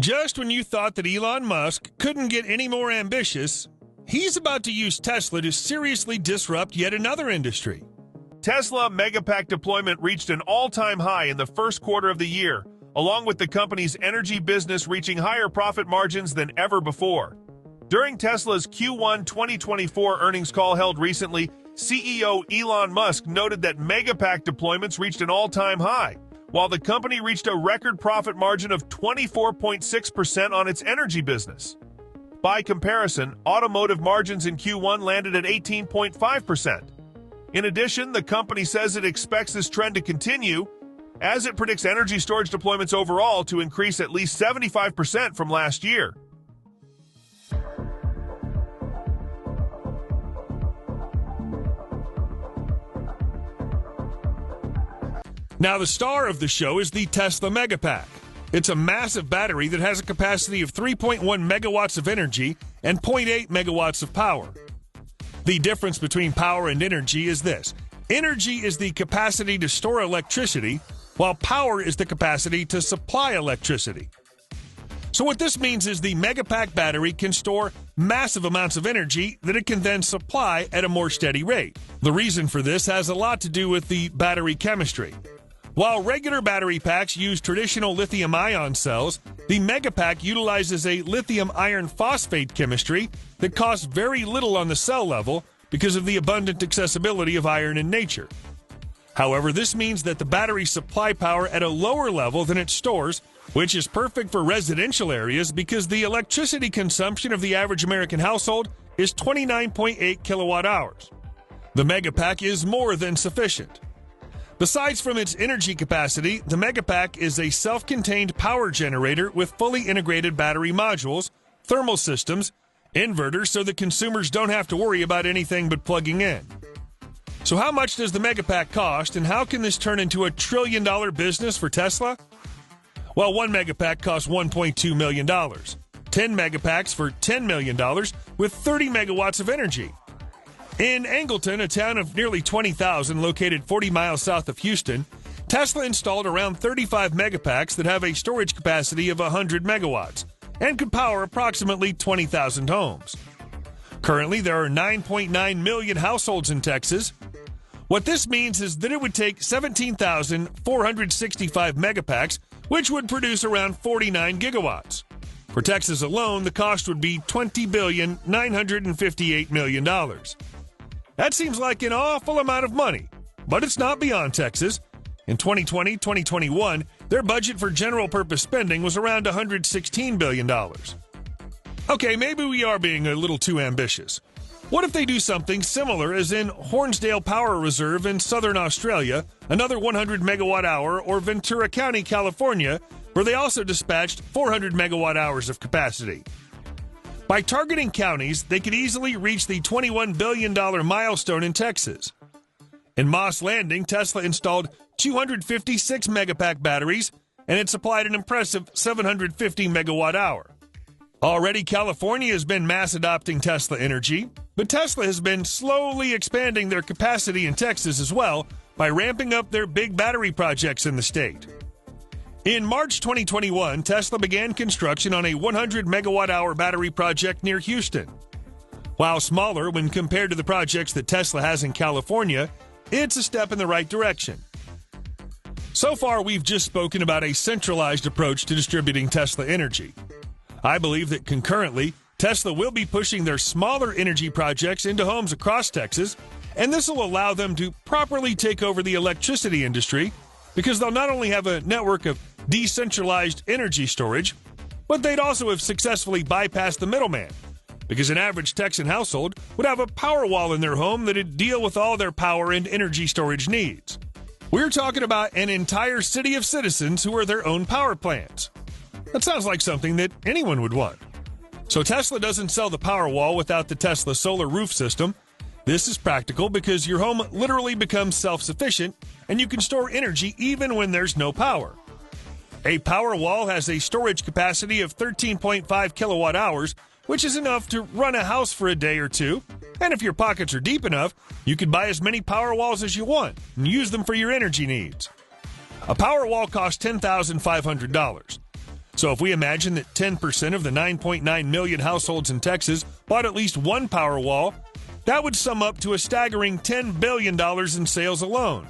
Just when you thought that Elon Musk couldn't get any more ambitious, he's about to use Tesla to seriously disrupt yet another industry. Tesla Megapack deployment reached an all-time high in the first quarter of the year, along with the company's energy business reaching higher profit margins than ever before. During Tesla's Q1 2024 earnings call held recently, CEO Elon Musk noted that Megapack deployments reached an all-time high, while the company reached a record profit margin of 24.6% on its energy business. By comparison, automotive margins in Q1 landed at 18.5%. In addition, the company says it expects this trend to continue, as it predicts energy storage deployments overall to increase at least 75% from last year. Now, the star of the show is the Tesla Megapack. It's a massive battery that has a capacity of 3.1 megawatts of energy and 0.8 megawatts of power. The difference between power and energy is this. Energy is the capacity to store electricity, while power is the capacity to supply electricity. So what this means is the Megapack battery can store massive amounts of energy that it can then supply at a more steady rate. The reason for this has a lot to do with the battery chemistry. While regular battery packs use traditional lithium-ion cells, the Megapack utilizes a lithium iron phosphate chemistry that costs very little on the cell level because of the abundant accessibility of iron in nature. However, this means that the batteries supply power at a lower level than it stores, which is perfect for residential areas because the electricity consumption of the average American household is 29.8 kilowatt hours. The Megapack is more than sufficient. Besides from its energy capacity, the Megapack is a self-contained power generator with fully integrated battery modules, thermal systems, inverters so that consumers don't have to worry about anything but plugging in. So how much does the Megapack cost, and how can this turn into a trillion-dollar business for Tesla? Well, one Megapack costs $1.2 million. 10 Megapacks for $10 million with 30 megawatts of energy. In Angleton, a town of nearly 20,000 located 40 miles south of Houston, Tesla installed around 35 Megapacks that have a storage capacity of 100 megawatts and could power approximately 20,000 homes. Currently, there are 9.9 million households in Texas. What this means is that it would take 17,465 Megapacks, which would produce around 49 gigawatts. For Texas alone, the cost would be $20,958 million. That seems like an awful amount of money, but it's not beyond Texas. In 2020-2021, their budget for general-purpose spending was around $116 billion. Okay, maybe we are being a little too ambitious. What if they do something similar as in Hornsdale Power Reserve in southern Australia, another 100 megawatt hour, or Ventura County, California, where they also dispatched 400 megawatt hours of capacity? By targeting counties, they could easily reach the $21 billion milestone in Texas. In Moss Landing, Tesla installed 256 Megapack batteries, and it supplied an impressive 750 megawatt hour. Already, California has been mass adopting Tesla energy, but Tesla has been slowly expanding their capacity in Texas as well by ramping up their big battery projects in the state. In March 2021, Tesla began construction on a 100 megawatt-hour battery project near Houston. While smaller when compared to the projects that Tesla has in California, it's a step in the right direction. So far, we've just spoken about a centralized approach to distributing Tesla energy. I believe that concurrently, Tesla will be pushing their smaller energy projects into homes across Texas, and this will allow them to properly take over the electricity industry because they'll not only have a network of decentralized energy storage, but they'd also have successfully bypassed the middleman, because an average Texan household would have a power wall in their home that'd deal with all their power and energy storage needs. We're talking about an entire city of citizens who are their own power plants. That sounds like something that anyone would want. So Tesla doesn't sell the power wall without the Tesla solar roof system. This is practical because your home literally becomes self-sufficient and you can store energy even when there's no power. A power wall has a storage capacity of 13.5 kilowatt hours, which is enough to run a house for a day or two. And if your pockets are deep enough, you can buy as many power walls as you want and use them for your energy needs. A power wall costs $10,500. So if we imagine that 10% of the 9.9 million households in Texas bought at least one Powerwall, that would sum up to a staggering $10 billion in sales alone.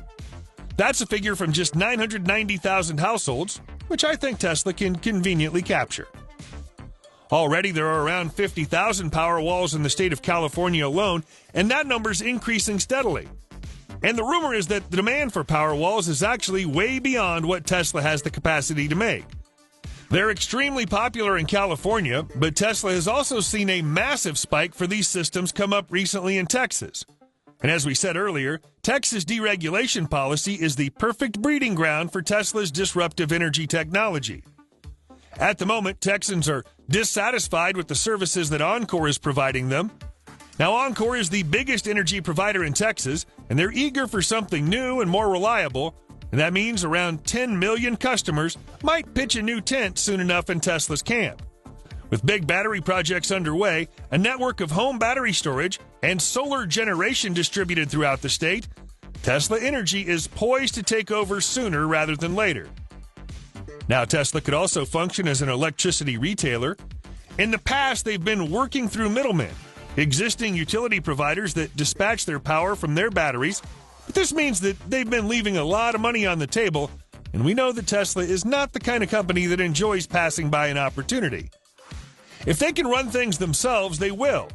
That's a figure from just 990,000 households, which I think Tesla can conveniently capture. Already there are around 50,000 Powerwalls in the state of California alone, and that number's increasing steadily. And the rumor is that the demand for Powerwalls is actually way beyond what Tesla has the capacity to make. They're extremely popular in California, but Tesla has also seen a massive spike for these systems come up recently in Texas. And as we said earlier, Texas deregulation policy is the perfect breeding ground for Tesla's disruptive energy technology. At the moment, Texans are dissatisfied with the services that Encore is providing them. Now, Encore is the biggest energy provider in Texas, and they're eager for something new and more reliable, and that means around 10 million customers might pitch a new tent soon enough in Tesla's camp. With big battery projects underway, a network of home battery storage, and solar generation distributed throughout the state, Tesla Energy is poised to take over sooner rather than later. Now, Tesla could also function as an electricity retailer. In the past, they've been working through middlemen, existing utility providers that dispatch their power from their batteries, but this means that they've been leaving a lot of money on the table, and we know that Tesla is not the kind of company that enjoys passing by an opportunity. If they can run things themselves, they will.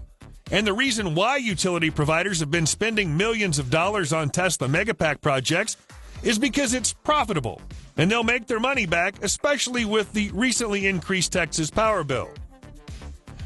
And the reason why utility providers have been spending millions of dollars on Tesla Megapack projects is because it's profitable, and they'll make their money back, especially with the recently increased Texas power bill.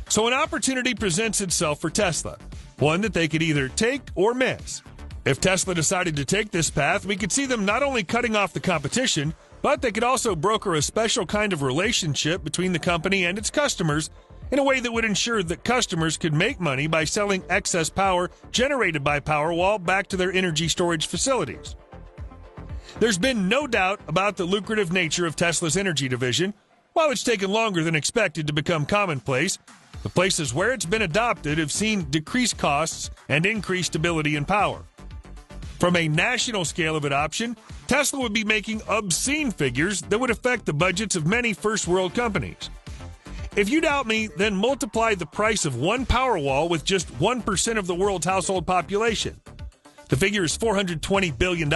So an opportunity presents itself for Tesla, one that they could either take or miss. If Tesla decided to take this path, we could see them not only cutting off the competition, but they could also broker a special kind of relationship between the company and its customers in a way that would ensure that customers could make money by selling excess power generated by Powerwall back to their energy storage facilities. There's been no doubt about the lucrative nature of Tesla's energy division. While it's taken longer than expected to become commonplace, the places where it's been adopted have seen decreased costs and increased stability and power. From a national scale of adoption, Tesla would be making obscene figures that would affect the budgets of many first-world companies. If you doubt me, then multiply the price of one Powerwall with just 1% of the world's household population. The figure is $420 billion.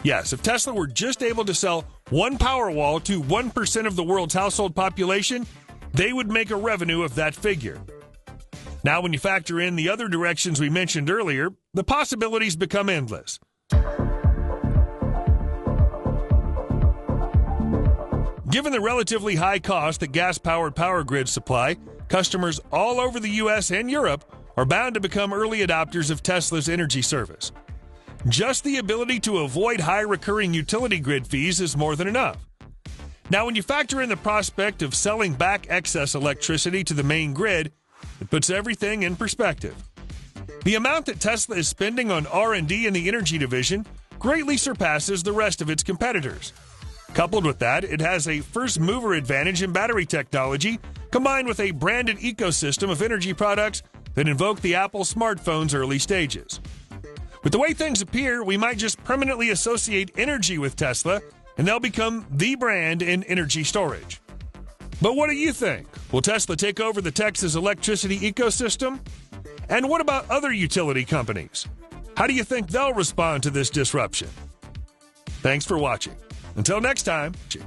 Yes, if Tesla were just able to sell one Powerwall to 1% of the world's household population, they would make a revenue of that figure. Now, when you factor in the other directions we mentioned earlier, the possibilities become endless. Given the relatively high cost that gas-powered power grids supply, customers all over the U.S. and Europe are bound to become early adopters of Tesla's energy service. Just the ability to avoid high recurring utility grid fees is more than enough. Now, when you factor in the prospect of selling back excess electricity to the main grid, it puts everything in perspective. The amount that Tesla is spending on R&D in the energy division greatly surpasses the rest of its competitors. Coupled with that, it has a first-mover advantage in battery technology, combined with a branded ecosystem of energy products that invoke the Apple smartphone's early stages. With the way things appear, we might just permanently associate energy with Tesla, and they'll become the brand in energy storage. But what do you think? Will Tesla take over the Texas electricity ecosystem? And what about other utility companies? How do you think they'll respond to this disruption? Thanks for watching. Until next time, cheers.